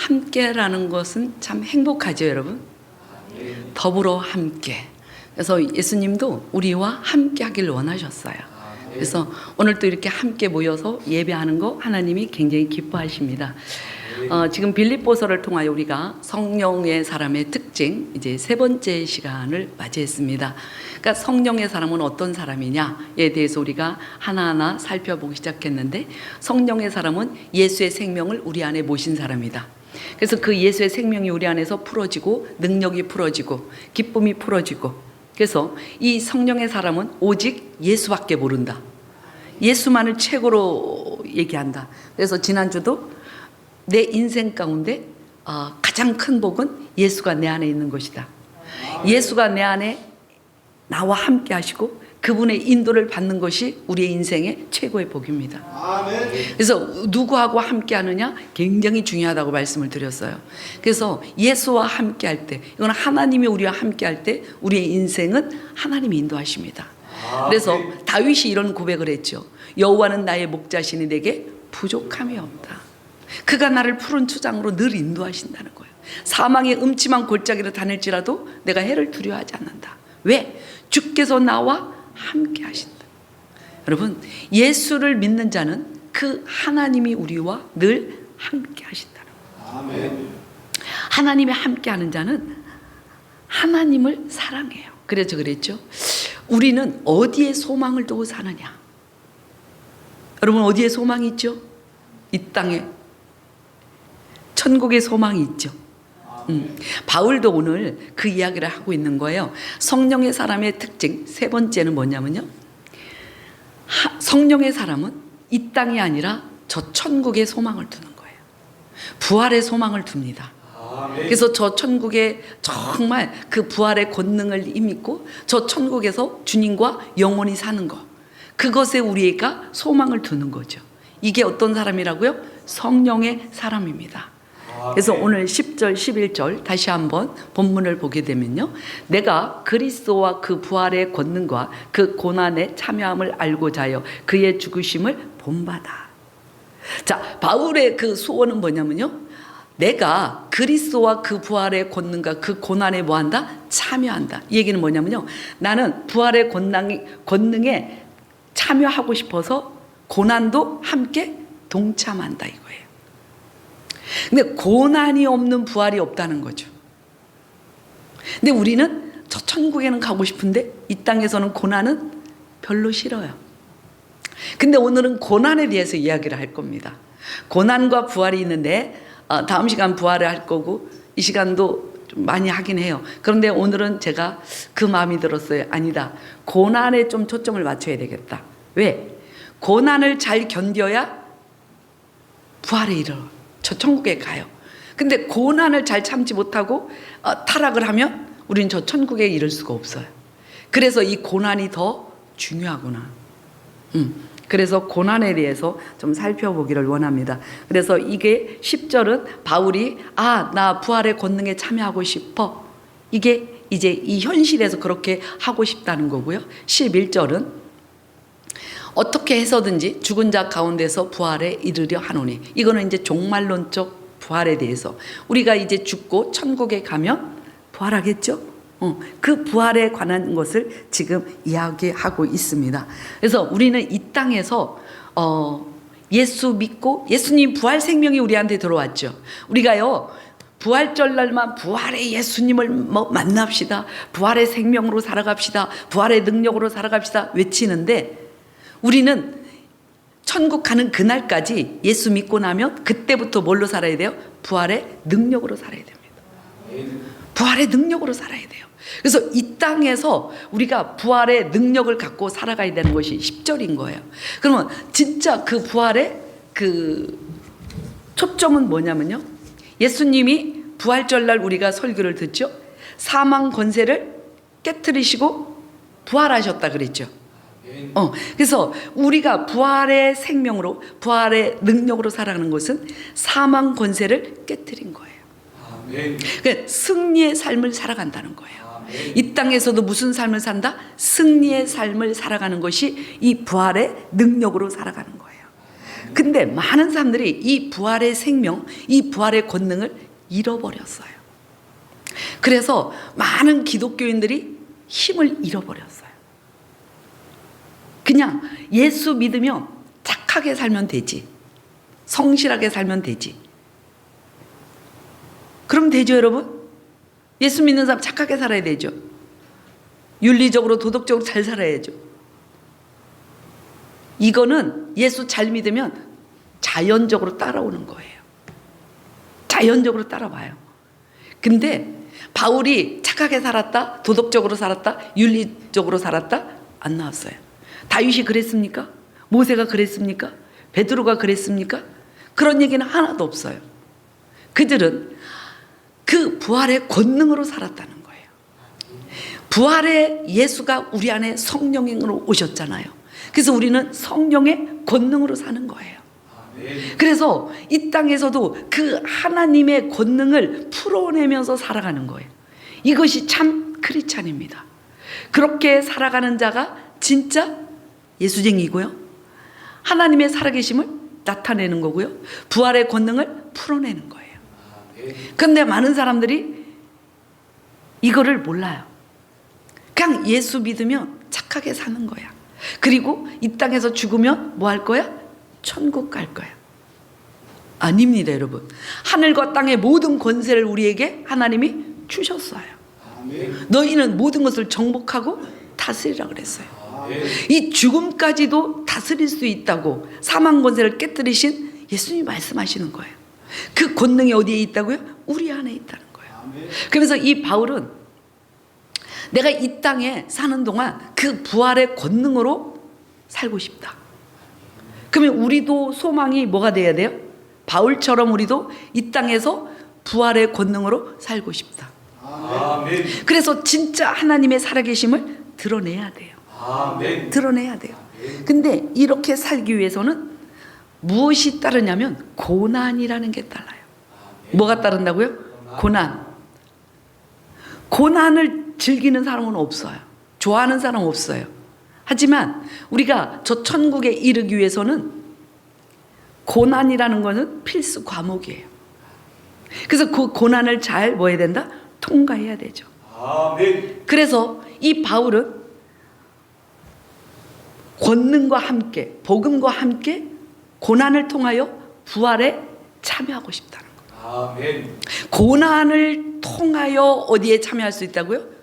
함께라는 것은 참 행복하죠, 여러분. 더불어 함께. 그래서 예수님도 우리와 함께 하길 원하셨어요. 그래서 오늘도 이렇게 함께 모여서 예배하는 거 하나님이 굉장히 기뻐하십니다. 지금 빌립보서를 통하여 우리가 성령의 사람의 특징 이제 세 번째 시간을 맞이했습니다. 그러니까 성령의 사람은 어떤 사람이냐에 대해서 우리가 하나하나 살펴보기 시작했는데, 성령의 사람은 예수의 생명을 우리 안에 모신 사람이다. 그래서 그 예수의 생명이 우리 안에서 풀어지고 능력이 풀어지고 기쁨이 풀어지고, 그래서 이 성령의 사람은 오직 예수밖에 모른다. 예수만을 최고로 얘기한다. 그래서 지난주도 내 인생 가운데 가장 큰 복은 예수가 내 안에 있는 것이다. 예수가 내 안에 나와 함께 하시고 그분의 인도를 받는 것이 우리의 인생의 최고의 복입니다. 그래서 누구하고 함께 하느냐 굉장히 중요하다고 말씀을 드렸어요. 그래서 예수와 함께 할 때, 이건 하나님이 우리와 함께 할 때 우리의 인생은 하나님이 인도하십니다. 그래서 다윗이 이런 고백을 했죠. 여호와는 나의 목자시니 내게 부족함이 없다. 그가 나를 푸른 초장으로 늘 인도하신다는 거예요. 사망의 음침한 골짜기를 다닐지라도 내가 해를 두려워하지 않는다. 왜? 주께서 나와 함께 하신다. 여러분, 예수를 믿는 자는 그 하나님이 우리와 늘 함께 하신다는 거예요. 하나님이 함께 하는 자는 하나님을 사랑해요. 그래서 그랬죠. 우리는 어디에 소망을 두고 사느냐? 여러분, 어디에 소망이 있죠? 이 땅에 천국의 소망이 있죠. 바울도 오늘 그 이야기를 하고 있는 거예요. 성령의 사람의 특징 세 번째는 뭐냐면요, 성령의 사람은 이 땅이 아니라 저 천국의 소망을 두는 거예요. 부활의 소망을 둡니다. 그래서 저 천국에 정말 그 부활의 권능을 힘입고 저 천국에서 주님과 영원히 사는 것, 그것에 우리가 소망을 두는 거죠. 이게 어떤 사람이라고요? 성령의 사람입니다. 그래서 오늘 10절 11절 다시 한번 본문을 보게 되면요, 내가 그리스도와 그 부활의 권능과 그 고난에 참여함을 알고자 하여 그의 죽으심을 본받아. 자, 바울의 그 소원은 뭐냐면요, 내가 그리스도와 그 부활의 권능과 그 고난에 뭐한다? 참여한다. 이 얘기는 뭐냐면요, 나는 부활의 권능에 참여하고 싶어서 고난도 함께 동참한다 이거예요. 근데 고난이 없는 부활이 없다는 거죠. 근데 우리는 저 천국에는 가고 싶은데 이 땅에서는 고난은 별로 싫어요. 근데 오늘은 고난에 대해서 이야기를 할 겁니다. 고난과 부활이 있는데 다음 시간 부활을 할 거고 이 시간도 좀 많이 하긴 해요. 그런데 오늘은 제가 그 마음이 들었어요. 아니다, 고난에 좀 초점을 맞춰야 되겠다. 왜? 고난을 잘 견뎌야 부활에 이르러 저 천국에 가요. 근데 고난을 잘 참지 못하고 타락을 하면 우리는 저 천국에 이를 수가 없어요. 그래서 이 고난이 더 중요하구나. 그래서 고난에 대해서 좀 살펴보기를 원합니다. 그래서 이게 10절은 바울이 나 부활의 권능에 참여하고 싶어, 이게 이제 이 현실에서 그렇게 하고 싶다는 거고요. 11절은 어떻게 해서든지 죽은 자 가운데서 부활에 이르려 하노니, 이거는 이제 종말론적 부활에 대해서 우리가 이제 죽고 천국에 가면 부활하겠죠. 그 부활에 관한 것을 지금 이야기하고 있습니다. 그래서 우리는 이 땅에서 예수 믿고 예수님 부활 생명이 우리한테 들어왔죠. 우리가요, 부활절 날만 부활의 예수님을 만납시다, 부활의 생명으로 살아갑시다, 부활의 능력으로 살아갑시다 외치는데, 우리는 천국 가는 그날까지 예수 믿고 나면 그때부터 뭘로 살아야 돼요? 부활의 능력으로 살아야 됩니다. 부활의 능력으로 살아야 돼요. 그래서 이 땅에서 우리가 부활의 능력을 갖고 살아가야 되는 것이 10절인 거예요. 그러면 진짜 그 부활의 그 초점은 뭐냐면요, 예수님이 부활절날 우리가 설교를 듣죠. 사망 권세를 깨트리시고 부활하셨다 그랬죠. 그래서 우리가 부활의 생명으로, 부활의 능력으로 살아가는 것은 사망 권세를 깨트린 거예요. 그러니까 승리의 삶을 살아간다는 거예요. 이 땅에서도 무슨 삶을 산다? 승리의 삶을 살아가는 것이 이 부활의 능력으로 살아가는 거예요. 근데 많은 사람들이 이 부활의 생명, 이 부활의 권능을 잃어버렸어요. 그래서 많은 기독교인들이 힘을 잃어버렸어요. 그냥 예수 믿으면 착하게 살면 되지, 성실하게 살면 되지. 그럼 되죠, 여러분? 예수 믿는 사람 착하게 살아야 되죠. 윤리적으로 도덕적으로 잘 살아야죠. 이거는 예수 잘 믿으면 자연적으로 따라오는 거예요. 자연적으로 따라와요. 근데 바울이 착하게 살았다, 도덕적으로 살았다, 윤리적으로 살았다? 안 나왔어요. 다윗이 그랬습니까? 모세가 그랬습니까? 베드로가 그랬습니까? 그런 얘기는 하나도 없어요. 그들은 그 부활의 권능으로 살았다는 거예요. 부활의 예수가 우리 안에 성령으로 오셨잖아요. 그래서 우리는 성령의 권능으로 사는 거예요. 그래서 이 땅에서도 그 하나님의 권능을 풀어내면서 살아가는 거예요. 이것이 참 크리스찬입니다. 그렇게 살아가는 자가 진짜 예수쟁이고요, 하나님의 살아계심을 나타내는 거고요, 부활의 권능을 풀어내는 거예요. 그런데 많은 사람들이 이거를 몰라요. 그냥 예수 믿으면 착하게 사는 거야. 그리고 이 땅에서 죽으면 뭐 할 거야? 천국 갈 거야. 아닙니다, 여러분. 하늘과 땅의 모든 권세를 우리에게 하나님이 주셨어요. 너희는 모든 것을 정복하고 다스리라 그랬어요. 이 죽음까지도 다스릴 수 있다고 사망 권세를 깨뜨리신 예수님이 말씀하시는 거예요. 그 권능이 어디에 있다고요? 우리 안에 있다는 거예요. 그래서 이 바울은 내가 이 땅에 사는 동안 그 부활의 권능으로 살고 싶다. 그러면 우리도 소망이 뭐가 돼야 돼요? 바울처럼 우리도 이 땅에서 부활의 권능으로 살고 싶다. 아멘. 그래서 진짜 하나님의 살아계심을 드러내야 돼요. 아멘. 드러내야 돼요. 근데 이렇게 살기 위해서는 무엇이 따르냐면 고난이라는 게 따라요. 뭐가 따른다고요? 고난. 고난을 즐기는 사람은 없어요. 좋아하는 사람은 없어요. 하지만 우리가 저 천국에 이르기 위해서는 고난이라는 것은 필수 과목이에요. 그래서 그 고난을 잘 뭐 해야 된다? 통과해야 되죠. 아멘. 그래서 이 바울은 권능과 함께, 복음과 함께 고난을 통하여 부활에 참여하고 싶다는 거예요. 아멘. 고난을 통하여 어디에 참여할 수 있다고요?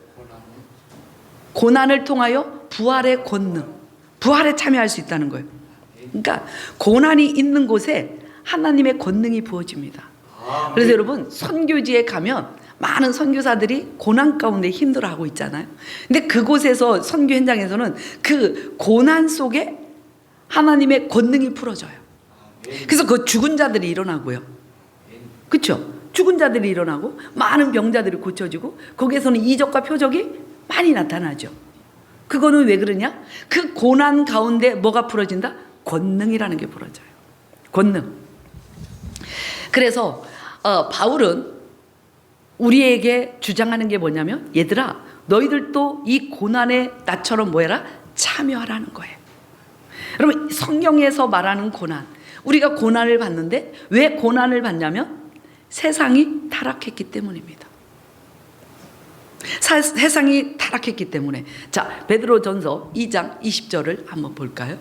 고난을 통하여 부활의 권능, 부활에 참여할 수 있다는 거예요. 그러니까 고난이 있는 곳에 하나님의 권능이 부어집니다. 그래서 여러분, 선교지에 가면 많은 선교사들이 고난 가운데 힘들어하고 있잖아요. 근데 그곳에서, 선교 현장에서는 그 고난 속에 하나님의 권능이 풀어져요. 그래서 그 죽은 자들이 일어나고요. 그렇죠? 죽은 자들이 일어나고 많은 병자들이 고쳐지고 거기에서는 이적과 표적이 많이 나타나죠. 그거는 왜 그러냐? 그 고난 가운데 뭐가 풀어진다? 권능이라는 게 풀어져요. 권능. 그래서 바울은 우리에게 주장하는 게 뭐냐면, 얘들아, 너희들도 이 고난에 나처럼 뭐해라? 참여하라는 거예요. 여러분, 성경에서 말하는 고난, 우리가 고난을 받는데 왜 고난을 받냐면 세상이 타락했기 때문입니다. 세상이 타락했기 때문에. 자, 베드로전서 2장 20절을 한번 볼까요?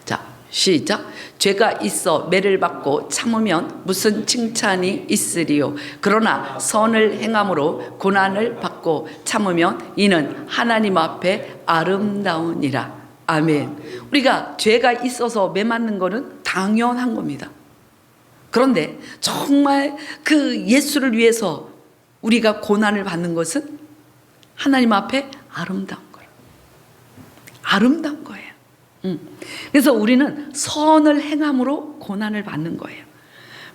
자, 시작. 죄가 있어 매를 받고 참으면 무슨 칭찬이 있으리요. 그러나 선을 행함으로 고난을 받고 참으면 이는 하나님 앞에 아름다우니라. 아멘. 우리가 죄가 있어서 매 맞는 거는 당연한 겁니다. 그런데 정말 그 예수를 위해서 우리가 고난을 받는 것은 하나님 앞에 아름다운 거예요. 아름다운 거예요. 그래서 우리는 선을 행함으로 고난을 받는 거예요.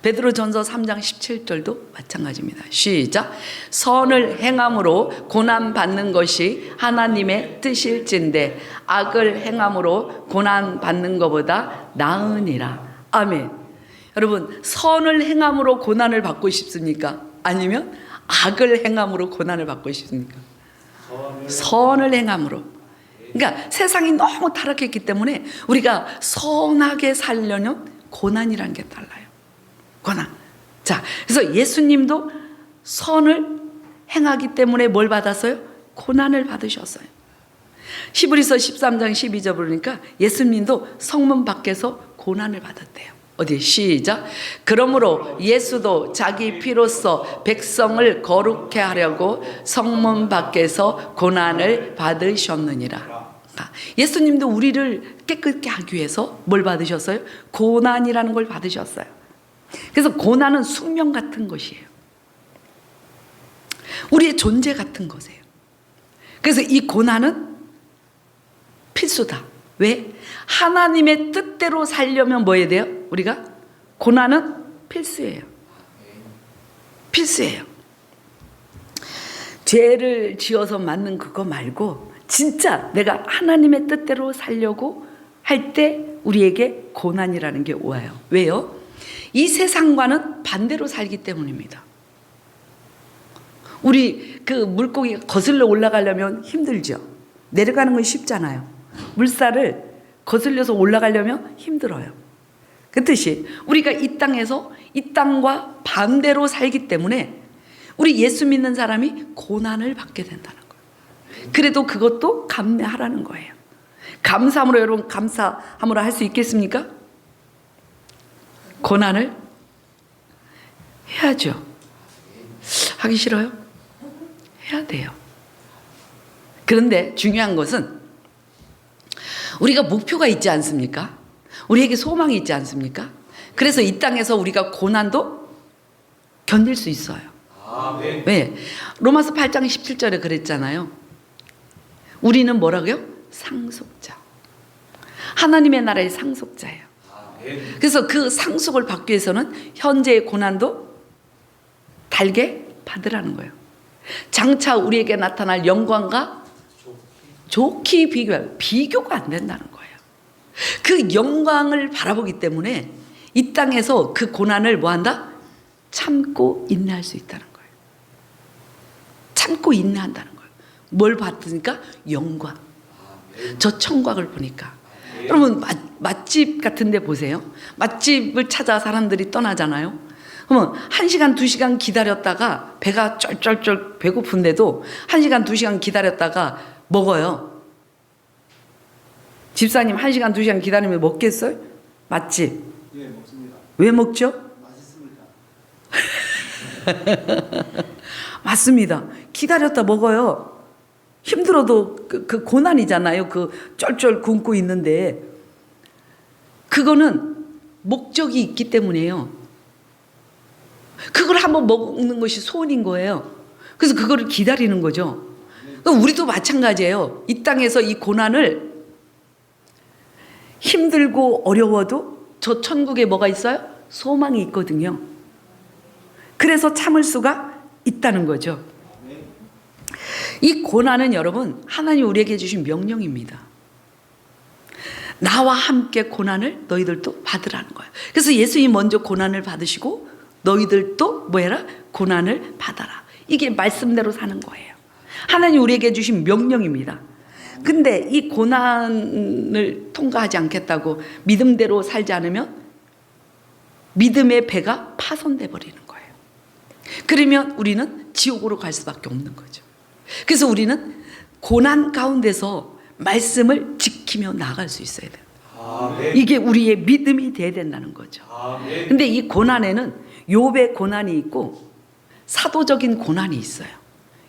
베드로전서 3장 17절도 마찬가지입니다. 시작. 선을 행함으로 고난 받는 것이 하나님의 뜻일진데 악을 행함으로 고난 받는 것보다 나으니라. 아멘. 여러분, 선을 행함으로 고난을 받고 싶습니까? 아니면 악을 행함으로 고난을 받고 싶습니까? 선을 행함으로. 그러니까 세상이 너무 타락했기 때문에 우리가 선하게 살려는 고난이라는 게 달라요. 고난. 자, 그래서 예수님도 선을 행하기 때문에 뭘 받았어요? 고난을 받으셨어요. 히브리서 13장 12절 보니까 예수님도 성문 밖에서 고난을 받았대요. 어디 시작. 그러므로 예수도 자기 피로써 백성을 거룩해 하려고 성문 밖에서 고난을 받으셨느니라. 예수님도 우리를 깨끗게 하기 위해서 뭘 받으셨어요? 고난이라는 걸 받으셨어요. 그래서 고난은 숙명 같은 것이에요. 우리의 존재 같은 것이에요. 그래서 이 고난은 필수다. 왜? 하나님의 뜻대로 살려면 뭐 해야 돼요? 우리가 고난은 필수예요. 필수예요. 죄를 지어서 맞는 그거 말고 진짜 내가 하나님의 뜻대로 살려고 할 때 우리에게 고난이라는 게 와요. 왜요? 이 세상과는 반대로 살기 때문입니다. 우리 그 물고기가 거슬러 올라가려면 힘들죠. 내려가는 건 쉽잖아요. 물살을 거슬려서 올라가려면 힘들어요. 그 뜻이 우리가 이 땅에서 이 땅과 반대로 살기 때문에 우리 예수 믿는 사람이 고난을 받게 된다는 거예요. 그래도 그것도 감내하라는 거예요. 감사함으로 여러분 감사함으로 할 수 있겠습니까? 고난을 해야죠. 하기 싫어요? 해야 돼요. 그런데 중요한 것은 우리가 목표가 있지 않습니까? 우리에게 소망이 있지 않습니까? 그래서 이 땅에서 우리가 고난도 견딜 수 있어요. 왜? 로마서 8장 17절에 그랬잖아요. 우리는 뭐라고요? 상속자. 하나님의 나라의 상속자예요. 그래서 그 상속을 받기 위해서는 현재의 고난도 달게 받으라는 거예요. 장차 우리에게 나타날 영광과 좋게 비교가 안 된다는 거예요. 그 영광을 바라보기 때문에 이 땅에서 그 고난을 뭐한다? 참고 인내할 수 있다는 거예요. 참고 인내한다는 거예요. 뭘 받으니까? 영광. 저 청각을 보니까. 여러분 맛집 같은 데 보세요. 맛집을 찾아 사람들이 떠나잖아요. 그러면 1시간, 2시간 기다렸다가 배가 쩔쩔쩔 배고픈데도 1시간, 2시간 기다렸다가 먹어요. 집사님 1시간, 2시간 기다리면 먹겠어요? 맛집? 예, 먹습니다. 왜 먹죠? 맛있습니다. 맞습니다. 기다렸다 먹어요. 힘들어도 그 고난이잖아요. 그 쩔쩔 굶고 있는데 그거는 목적이 있기 때문이에요. 그걸 한번 먹는 것이 소원인 거예요. 그래서 그거를 기다리는 거죠. 우리도 마찬가지예요. 이 땅에서 이 고난을 힘들고 어려워도 저 천국에 뭐가 있어요? 소망이 있거든요. 그래서 참을 수가 있다는 거죠. 이 고난은 여러분 하나님 우리에게 주신 명령입니다. 나와 함께 고난을 너희들도 받으라는 거예요. 그래서 예수님이 먼저 고난을 받으시고 너희들도 뭐 해라? 고난을 받아라. 이게 말씀대로 사는 거예요. 하나님 우리에게 주신 명령입니다. 근데 이 고난을 통과하지 않겠다고 믿음대로 살지 않으면 믿음의 배가 파손돼 버리는 거예요. 그러면 우리는 지옥으로 갈 수밖에 없는 거죠. 그래서 우리는 고난 가운데서 말씀을 지키며 나아갈 수 있어야 돼요. 아멘. 이게 우리의 믿음이 돼야 된다는 거죠. 아멘. 근데 이 고난에는 욥의 고난이 있고 사도적인 고난이 있어요.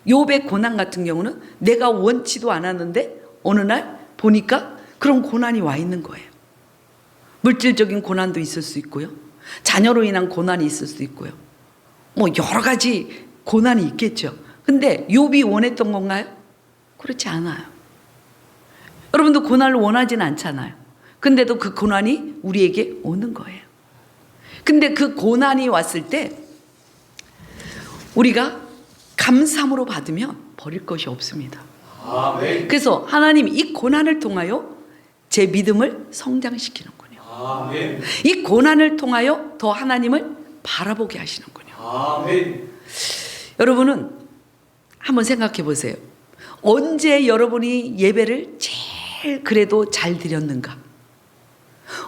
욥의 고난 같은 경우는 내가 원치도 않았는데 어느 날 보니까 그런 고난이 와 있는 거예요. 물질적인 고난도 있을 수 있고요. 자녀로 인한 고난이 있을 수 있고요. 뭐 여러 가지 고난이 있겠죠. 근데 욥이 원했던 건가요? 그렇지 않아요. 여러분도 고난을 원하진 않잖아요. 근데도 그 고난이 우리에게 오는 거예요. 근데 그 고난이 왔을 때 우리가 감사함으로 받으면 버릴 것이 없습니다. 아멘. 그래서 하나님이 이 고난을 통하여 제 믿음을 성장시키는군요. 아멘. 이 고난을 통하여 더 하나님을 바라보게 하시는군요. 아멘. 여러분은 한번 생각해 보세요. 언제 여러분이 예배를 제일 그래도 잘 드렸는가?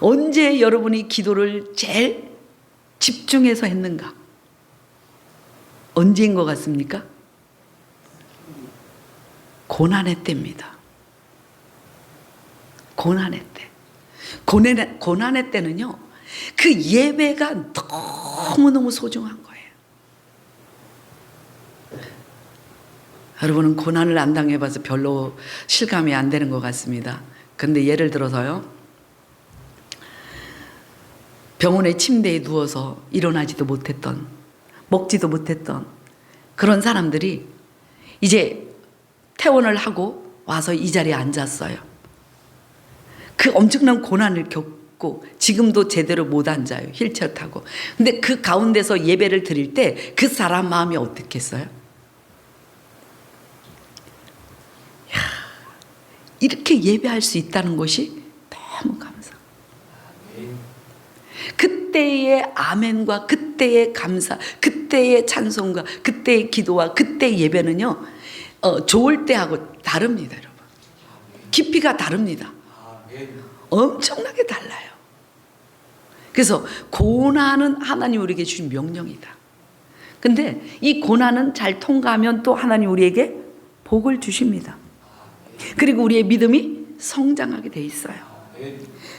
언제 여러분이 기도를 제일 집중해서 했는가? 언제인 것 같습니까? 고난의 때입니다. 고난의 때. 고난의 때는요, 그 예배가 너무너무 소중한 거예요. 여러분은 고난을 안 당해봐서 별로 실감이 안 되는 것 같습니다. 근데 예를 들어서요, 병원의 침대에 누워서 일어나지도 못했던, 먹지도 못했던 그런 사람들이 이제 퇴원을 하고 와서 이 자리에 앉았어요. 그 엄청난 고난을 겪고 지금도 제대로 못 앉아요. 휠체어 타고. 근데 그 가운데서 예배를 드릴 때 그 사람 마음이 어떻겠어요? 이렇게 예배할 수 있다는 것이 너무 감사. 그때의 아멘과 그때의 감사, 그때의 찬송과 그때의 기도와 그때의 예배는요, 좋을 때하고 다릅니다, 여러분. 깊이가 다릅니다. 엄청나게 달라요. 그래서 고난은 하나님 우리에게 주신 명령이다. 근데 이 고난은 잘 통과하면 또 하나님 우리에게 복을 주십니다. 그리고 우리의 믿음이 성장하게 돼 있어요.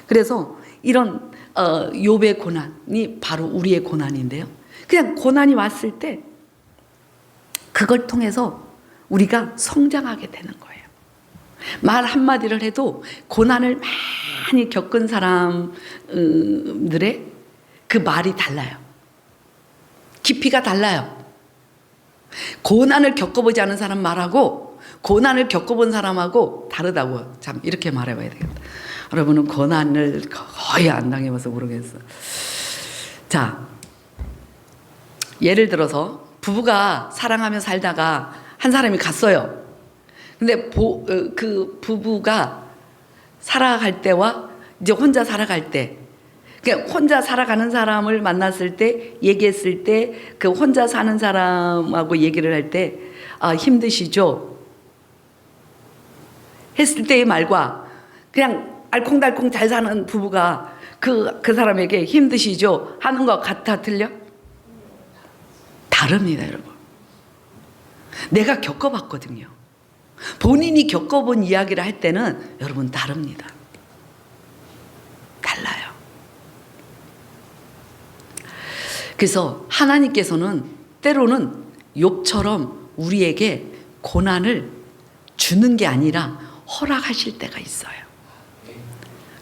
그래서 이런 욥의 고난이 바로 우리의 고난인데요. 그냥 고난이 왔을 때 그걸 통해서 우리가 성장하게 되는 거예요. 말 한마디를 해도 고난을 많이 겪은 사람들의 그 말이 달라요. 깊이가 달라요. 고난을 겪어보지 않은 사람 말하고 고난을 겪어본 사람하고 다르다고, 참 이렇게 말해봐야 되겠다. 여러분은 고난을 거의 안 당해봐서 모르겠어. 자, 예를 들어서 부부가 사랑하며 살다가 한 사람이 갔어요. 근데 그 부부가 살아갈 때와 이제 혼자 살아갈 때, 그냥 혼자 살아가는 사람을 만났을 때, 얘기했을 때, 그 혼자 사는 사람하고 얘기를 할 때, 아, 힘드시죠? 했을 때의 말과 그냥 알콩달콩 잘 사는 부부가 그 사람에게 힘드시죠? 하는 것 같아, 틀려? 다릅니다, 여러분. 내가 겪어봤거든요. 본인이 겪어본 이야기를 할 때는 여러분 다릅니다. 달라요. 그래서 하나님께서는 때로는 욥처럼 우리에게 고난을 주는 게 아니라 허락하실 때가 있어요.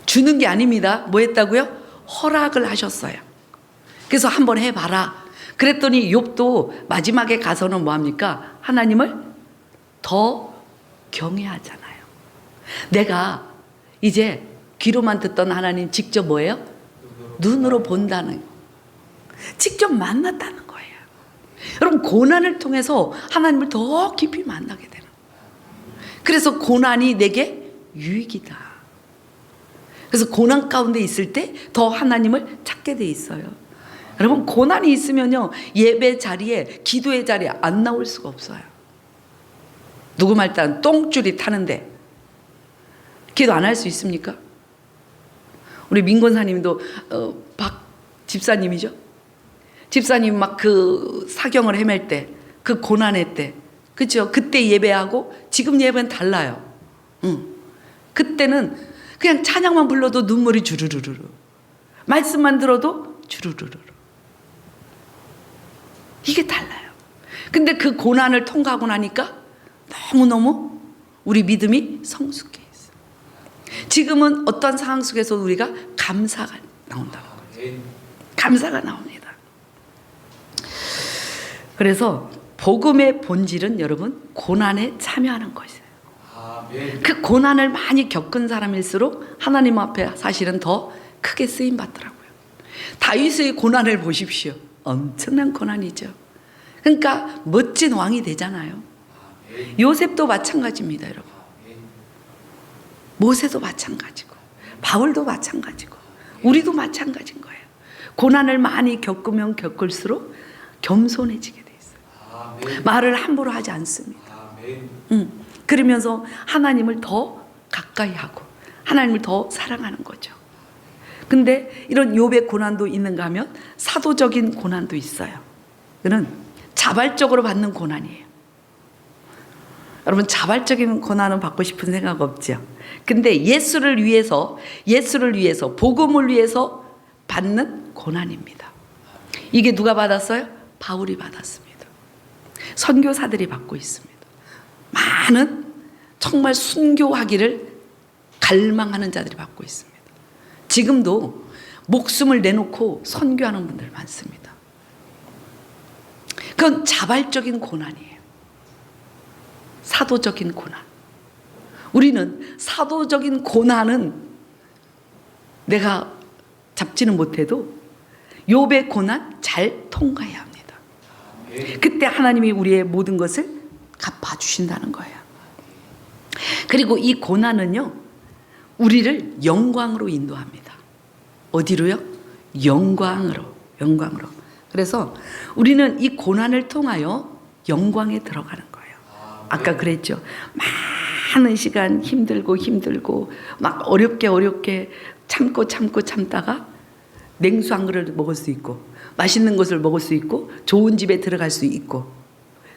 주는 게 아닙니다. 뭐 했다고요? 허락을 하셨어요. 그래서 한번 해봐라. 그랬더니 욥도 마지막에 가서는 뭐합니까? 하나님을 더 경외하잖아요. 내가 이제 귀로만 듣던 하나님 직접 뭐예요? 눈으로 본다는, 직접 만났다는 거예요. 여러분, 고난을 통해서 하나님을 더 깊이 만나게 되는 거예요. 그래서 고난이 내게 유익이다. 그래서 고난 가운데 있을 때 더 하나님을 찾게 돼 있어요. 여러분, 고난이 있으면요, 예배 자리에, 기도의 자리에 안 나올 수가 없어요. 누구 말 따라 똥줄이 타는데 기도 안 할 수 있습니까? 우리 민권사님도 박 집사님이죠. 집사님 막 그 사경을 헤맬 때, 그 고난의 때, 그렇죠? 그때 예배하고 지금 예배는 달라요. 그때는 그냥 찬양만 불러도 눈물이 주르르르, 말씀만 들어도 주르르르. 이게 달라요. 근데 그 고난을 통과하고 나니까 너무너무 우리 믿음이 성숙해 있어요. 지금은 어떤 상황 속에서 우리가 감사가 나온다고. 감사가 나옵니다. 그래서 복음의 본질은 여러분 고난에 참여하는 것이에요. 그 고난을 많이 겪은 사람일수록 하나님 앞에 사실은 더 크게 쓰임 받더라고요. 다윗의 고난을 보십시오. 엄청난 고난이죠. 그러니까 멋진 왕이 되잖아요. 요셉도 마찬가지입니다, 여러분. 모세도 마찬가지고 바울도 마찬가지고 우리도 마찬가지인 거예요. 고난을 많이 겪으면 겪을수록 겸손해지게 돼 있어요. 말을 함부로 하지 않습니다. 그러면서 하나님을 더 가까이 하고 하나님을 더 사랑하는 거죠. 근데 이런 욥의 고난도 있는가 하면 사도적인 고난도 있어요. 그는 자발적으로 받는 고난이에요. 여러분, 자발적인 고난은 받고 싶은 생각 없죠. 근데 예수를 위해서 복음을 위해서 받는 고난입니다. 이게 누가 받았어요? 바울이 받았습니다. 선교사들이 받고 있습니다. 많은 정말 순교하기를 갈망하는 자들이 받고 있습니다. 지금도 목숨을 내놓고 선교하는 분들 많습니다. 그건 자발적인 고난이에요. 사도적인 고난. 우리는 사도적인 고난은 내가 잡지는 못해도 욥의 고난 잘 통과해야 합니다. 그때 하나님이 우리의 모든 것을 갚아주신다는 거예요. 그리고 이 고난은요, 우리를 영광으로 인도합니다. 어디로요? 영광으로. 그래서 우리는 이 고난을 통하여 영광에 들어가는 거예요. 아까 그랬죠. 많은 시간 힘들고 막 어렵게 참다가 냉수 한 그릇을 먹을 수 있고 맛있는 것을 먹을 수 있고 좋은 집에 들어갈 수 있고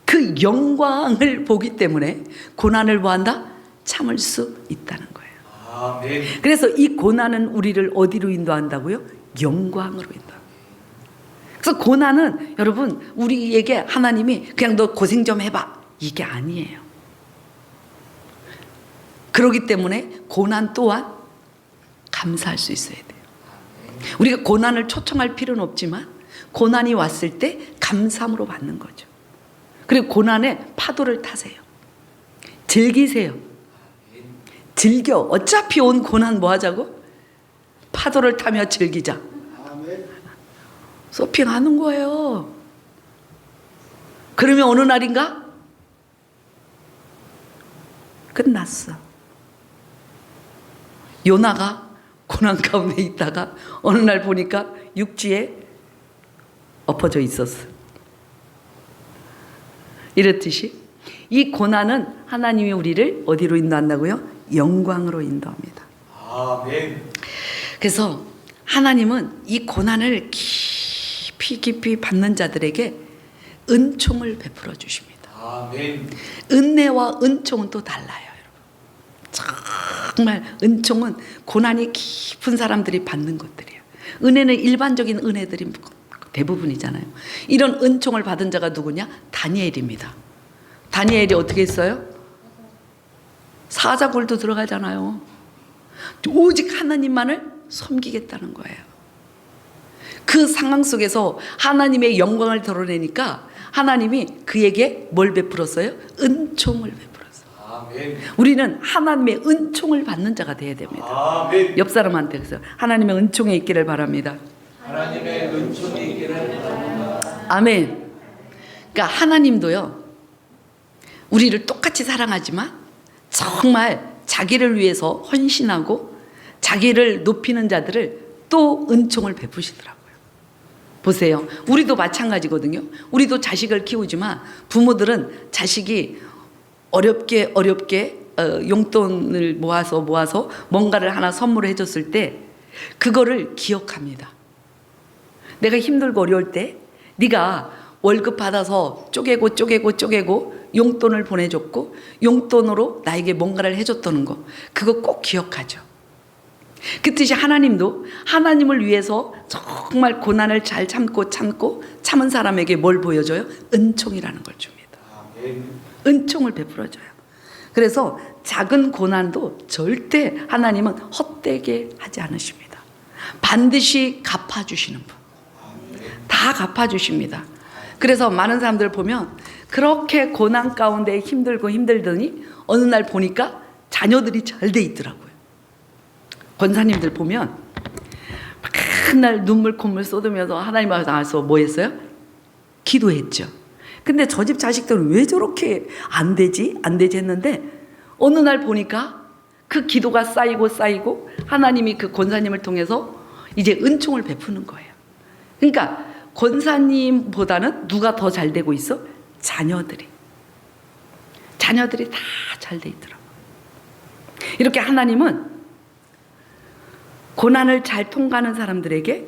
그 영광을 보기 때문에 고난을 뭐한다? 참을 수 있다는 거예요. 아멘. 그래서 이 고난은 우리를 어디로 인도한다고요? 영광으로 인도합니다. 그래서 고난은 여러분 우리에게 하나님이 그냥 너 고생 좀 해봐 이게 아니에요. 그렇기 때문에 고난 또한 감사할 수 있어야 돼요. 우리가 고난을 초청할 필요는 없지만 고난이 왔을 때 감사함으로 받는 거죠. 그리고 고난의 파도를 타세요. 즐기세요. 즐겨. 어차피 온 고난 뭐 하자고? 파도를 타며 즐기자. 서핑하는 거예요. 그러면 어느 날인가? 끝났어. 요나가 고난 가운데 있다가 어느 날 보니까 육지에 엎어져 있었어. 이렇듯이 이 고난은 하나님이 우리를 어디로 인도한다고요? 영광으로 인도합니다. 아멘. 그래서 하나님은 이 고난을 깊이 받는 자들에게 은총을 베풀어 주십니다. 아멘. 은혜와 은총은 또 달라요, 여러분. 정말 은총은 고난이 깊은 사람들이 받는 것들이에요. 은혜는 일반적인 은혜들이 대부분이잖아요. 이런 은총을 받은 자가 누구냐? 다니엘입니다. 다니엘이 어떻게 했어요? 사자굴도 들어가잖아요. 오직 하나님만을 섬기겠다는 거예요. 그 상황 속에서 하나님의 영광을 드러내니까 하나님이 그에게 뭘 베풀었어요? 은총을 베풀었어요. 아멘. 우리는 하나님의 은총을 받는 자가 되어야 됩니다. 아멘. 옆 사람한테 그래서 하나님의 은총이 있기를 바랍니다. 하나님의 은총이 있기를 바랍니다. 아멘. 그러니까 하나님도요, 우리를 똑같이 사랑하지만 정말 자기를 위해서 헌신하고 자기를 높이는 자들을 또 은총을 베푸시더라고요. 보세요. 우리도 마찬가지거든요. 우리도 자식을 키우지만 부모들은 자식이 어렵게 용돈을 모아서 뭔가를 하나 선물해 줬을 때 그거를 기억합니다. 내가 힘들고 어려울 때 네가 월급 받아서 쪼개고 용돈을 보내줬고 용돈으로 나에게 뭔가를 해줬다는 거 그거 꼭 기억하죠. 그듯이 하나님도 하나님을 위해서 정말 고난을 잘 참고 참은 사람에게 뭘 보여줘요? 은총이라는 걸 줍니다. 아멘. 은총을 베풀어줘요. 그래서 작은 고난도 절대 하나님은 헛되게 하지 않으십니다. 반드시 갚아주시는 분. 다 갚아주십니다. 그래서 많은 사람들 보면 그렇게 고난 가운데 힘들더니 어느 날 보니까 자녀들이 잘 돼 있더라고요. 권사님들 보면 맨날 눈물 콧물 쏟으면서 하나님 앞에 나와서 뭐 했어요? 기도했죠. 근데 저 집 자식들은 왜 저렇게 안 되지 했는데 어느 날 보니까 그 기도가 쌓이고 하나님이 그 권사님을 통해서 이제 은총을 베푸는 거예요. 그러니까 권사님보다는 누가 더 잘 되고 있어? 자녀들이 다 잘 돼 있더라고요. 이렇게 하나님은 고난을 잘 통과하는 사람들에게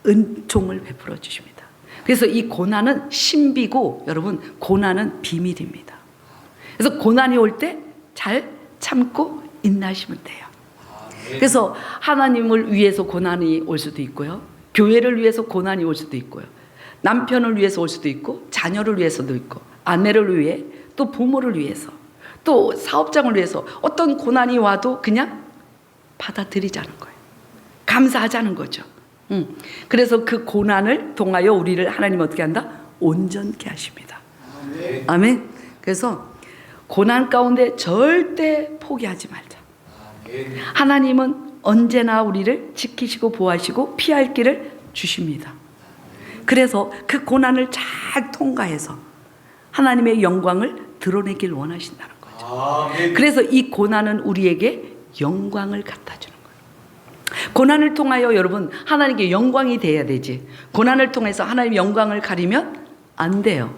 은총을 베풀어 주십니다. 그래서 이 고난은 신비고 여러분 고난은 비밀입니다. 그래서 고난이 올 때 잘 참고 인내하시면 돼요. 그래서 하나님을 위해서 고난이 올 수도 있고요. 교회를 위해서 고난이 올 수도 있고요. 남편을 위해서 올 수도 있고 자녀를 위해서도 있고 아내를 위해 또 부모를 위해서 또 사업장을 위해서 어떤 고난이 와도 그냥 받아들이자는 거예요. 감사하자는 거죠. 그래서 그 고난을 통하여 우리를 하나님 어떻게 한다? 온전케 하십니다. 아멘. 그래서 고난 가운데 절대 포기하지 말자. 하나님은 언제나 우리를 지키시고 보호하시고 피할 길을 주십니다. 그래서 그 고난을 잘 통과해서 하나님의 영광을 드러내길 원하신다는 거죠. 그래서 이 고난은 우리에게 영광을 갖다 주는 거예요. 고난을 통하여 여러분 하나님께 영광이 돼야 되지. 고난을 통해서 하나님의 영광을 가리면 안 돼요.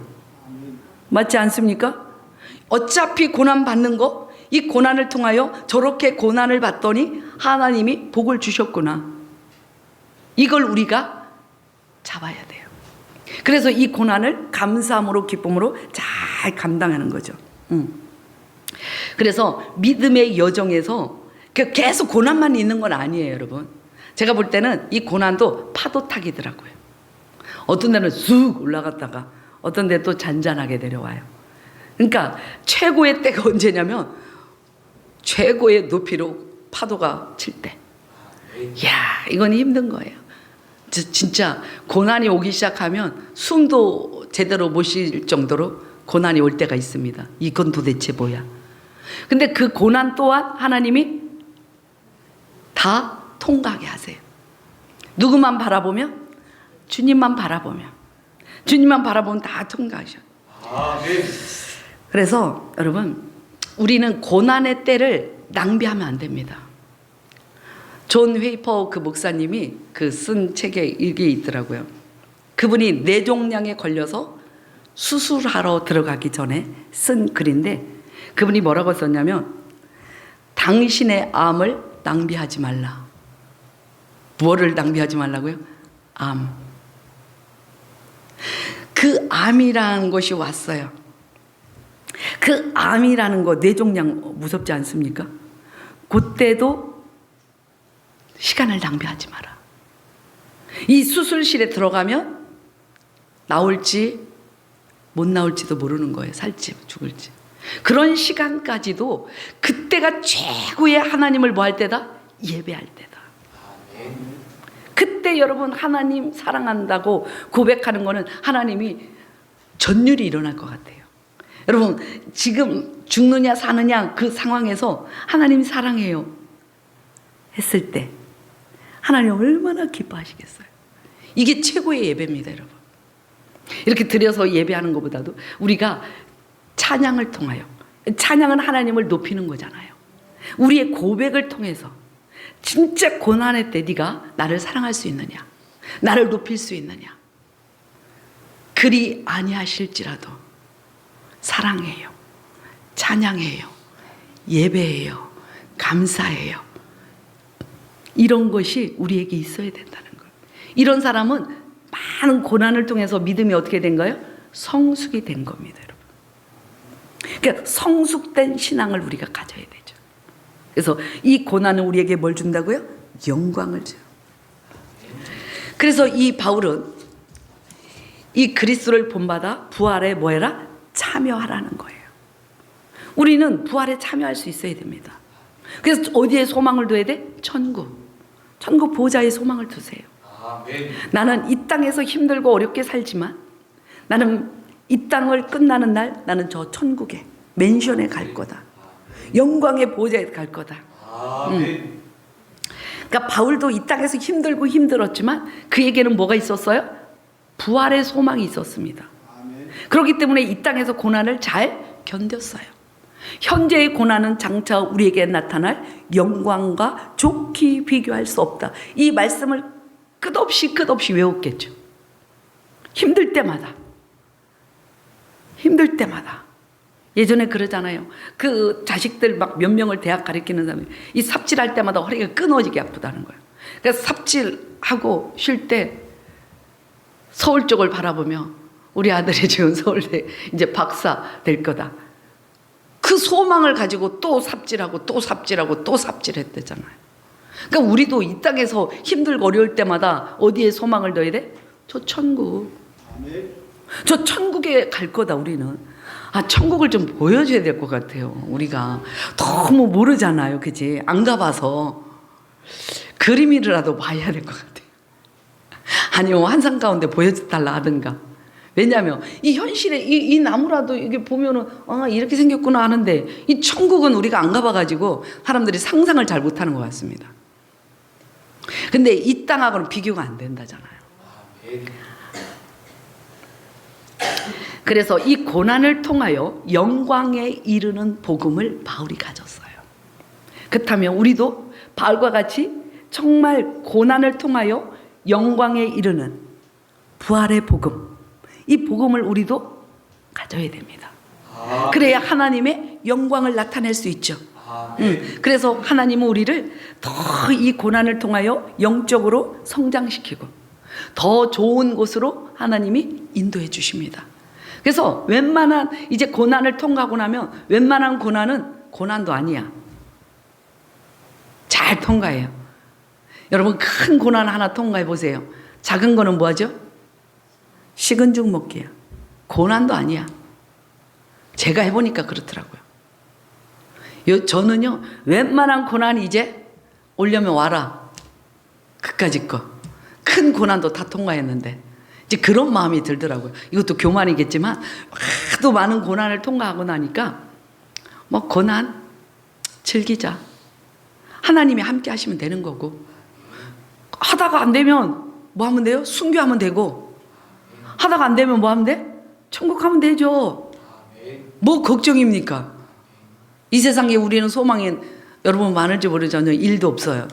맞지 않습니까? 어차피 고난 받는 거, 이 고난을 통하여 저렇게 고난을 받더니 하나님이 복을 주셨구나. 이걸 우리가 잡아야 돼요. 그래서 이 고난을 감사함으로 기쁨으로 잘 감당하는 거죠. 그래서 믿음의 여정에서 계속 고난만 있는 건 아니에요, 여러분. 제가 볼 때는 이 고난도 파도 타기더라고요. 어떤 데는 쑥 올라갔다가 어떤 데 또 잔잔하게 내려와요. 그러니까 최고의 때가 언제냐면 최고의 높이로 파도가 칠 때. 이야, 이건 힘든 거예요. 진짜 고난이 오기 시작하면 숨도 제대로 못 쉴 정도로 고난이 올 때가 있습니다. 이건 도대체 뭐야? 근데 그 고난 또한 하나님이 다 통과하게 하세요. 누구만 바라보면? 주님만 바라보면. 주님만 바라보면 다 통과하셔. 그래서 여러분 우리는 고난의 때를 낭비하면 안 됩니다. 존 웨이퍼 그 목사님이 그 쓴 책에 이게 있더라고요. 그분이 뇌종양에 걸려서 수술하러 들어가기 전에 쓴 글인데 그분이 뭐라고 썼냐면 당신의 암을 낭비하지 말라. 뭐를 낭비하지 말라고요? 암. 그 암이라는 것이 왔어요. 그 암이라는 거 뇌종양 무섭지 않습니까? 그때도 시간을 낭비하지 마라. 이 수술실에 들어가면 나올지 못 나올지도 모르는 거예요. 살지 죽을지. 그런 시간까지도 그때가 최고의 하나님을 뭐 할 때다? 예배할 때다. 그때 여러분 하나님 사랑한다고 고백하는 거는 하나님이 전율이 일어날 것 같아요. 여러분 지금 죽느냐 사느냐 그 상황에서 하나님 사랑해요 했을 때 하나님 얼마나 기뻐하시겠어요. 이게 최고의 예배입니다. 여러분 이렇게 드려서 예배하는 것보다도 우리가 찬양을 통하여, 찬양은 하나님을 높이는 거잖아요. 우리의 고백을 통해서 진짜 고난의 때 네가 나를 사랑할 수 있느냐, 나를 높일 수 있느냐. 그리 아니하실지라도 사랑해요, 찬양해요, 예배해요, 감사해요. 이런 것이 우리에게 있어야 된다는 거예요. 이런 사람은 많은 고난을 통해서 믿음이 어떻게 된 거예요? 성숙이 된 겁니다, 여러분. 그러니까 성숙된 신앙을 우리가 가져야 되죠. 그래서 이 고난은 우리에게 뭘 준다고요? 영광을 줘요. 그래서 이 바울은 이 그리스도를 본받아 부활에 뭐해라? 참여하라는 거예요. 우리는 부활에 참여할 수 있어야 됩니다. 그래서 어디에 소망을 둬야 돼? 천국. 천국 보좌에 소망을 두세요. 아멘. 나는 이 땅에서 힘들고 어렵게 살지만 나는 이 땅을 끝나는 날 나는 저 천국에 맨션에 갈 거다. 영광의 보좌에 갈 거다. 아멘. 그러니까 바울도 이 땅에서 힘들고 힘들었지만 그에게는 뭐가 있었어요? 부활의 소망이 있었습니다. 그렇기 때문에 이 땅에서 고난을 잘 견뎠어요. 현재의 고난은 장차 우리에게 나타날 영광과 좋게 비교할 수 없다. 이 말씀을 끝없이 외웠겠죠. 힘들 때마다 예전에 그러잖아요. 그 자식들 막 몇 명을 대학 가르치는 사람이 이 삽질할 때마다 허리가 끊어지게 아프다는 거예요. 그래서 삽질하고 쉴 때 서울 쪽을 바라보며 우리 아들이 지금 서울대 이제 박사 될 거다. 그 소망을 가지고 또 삽질하고 또 삽질하고 또 삽질했대잖아요. 그러니까 우리도 이 땅에서 힘들고 어려울 때마다 어디에 소망을 넣어야 돼? 저 천국. 저 천국에 갈 거다 우리는. 아, 천국을 좀 보여줘야 될 것 같아요. 우리가 너무 모르잖아요. 그지? 안 가봐서 그림이라도 봐야 될 것 같아요. 아니면 환상 가운데 보여달라 하든가. 왜냐하면 이 현실에 이 나무라도 이게 보면은 아, 이렇게 생겼구나 하는데 이 천국은 우리가 안 가봐가지고 사람들이 상상을 잘 못하는 것 같습니다. 근데 이 땅하고는 비교가 안 된다잖아요. 그래서 이 고난을 통하여 영광에 이르는 복음을 바울이 가졌어요. 그렇다면 우리도 바울과 같이 정말 고난을 통하여 영광에 이르는 부활의 복음, 이 복음을 우리도 가져야 됩니다. 그래야 하나님의 영광을 나타낼 수 있죠. 그래서 하나님은 우리를 더 이 고난을 통하여 영적으로 성장시키고 더 좋은 곳으로 하나님이 인도해 주십니다. 그래서 웬만한 이제 고난을 통과하고 나면 웬만한 고난은 고난도 아니야. 잘 통과해요. 여러분 큰 고난 하나 통과해 보세요. 작은 거는 뭐하죠? 식은 죽 먹기야. 고난도 아니야. 제가 해보니까 그렇더라고요. 저는요 웬만한 고난이 이제 오려면 와라. 그까짓 거. 큰 고난도 다 통과했는데 이제 그런 마음이 들더라고요. 이것도 교만이겠지만 하도 많은 고난을 통과하고 나니까 뭐 고난 즐기자. 하나님이 함께 하시면 되는 거고 하다가 안 되면 뭐 하면 돼요? 순교하면 되고 하다가 안 되면 뭐 하면 돼? 천국 가면 되죠. 뭐 걱정입니까? 이 세상에 우리는 소망이 여러분 많을지 모르지만 일도 없어요.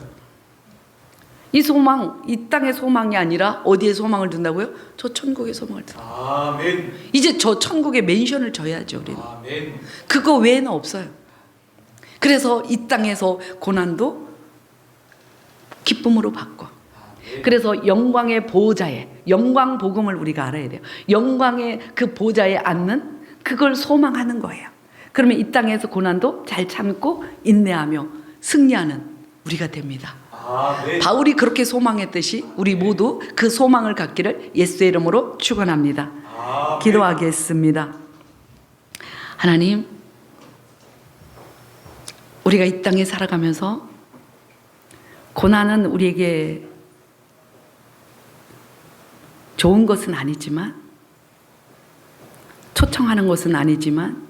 이 소망, 이 땅의 소망이 아니라 어디에 소망을 둔다고요? 저 천국에 소망을 둔다. 아멘. 이제 저 천국에 맨션을 져야죠, 우리는. 아멘. 그거 외에는 없어요. 그래서 이 땅에서 고난도 기쁨으로 바꿔. 그래서 영광의 보호자의 영광 복음을 우리가 알아야 돼요. 영광의 그 보호자에 앉는 그걸 소망하는 거예요. 그러면 이 땅에서 고난도 잘 참고 인내하며 승리하는 우리가 됩니다. 아멘. 바울이 그렇게 소망했듯이 우리 모두 그 소망을 갖기를 예수의 이름으로 축원합니다. 아멘. 기도하겠습니다. 하나님, 우리가 이 땅에 살아가면서 고난은 우리에게 좋은 것은 아니지만 초청하는 것은 아니지만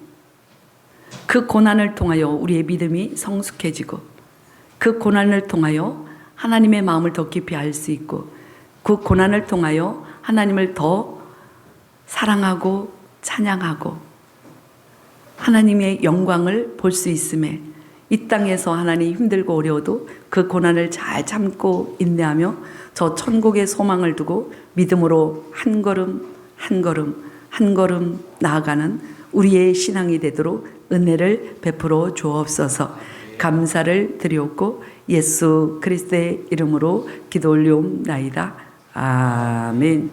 그 고난을 통하여 우리의 믿음이 성숙해지고 그 고난을 통하여 하나님의 마음을 더 깊이 알 수 있고 그 고난을 통하여 하나님을 더 사랑하고 찬양하고 하나님의 영광을 볼 수 있음에 이 땅에서 하나님 힘들고 어려워도 그 고난을 잘 참고 인내하며 저 천국의 소망을 두고 믿음으로 한 걸음 한 걸음 한 걸음 나아가는 우리의 신앙이 되도록 은혜를 베풀어 주옵소서. 감사를 드리옵고 예수 그리스도의 이름으로 기도 올리옵나이다. 아멘.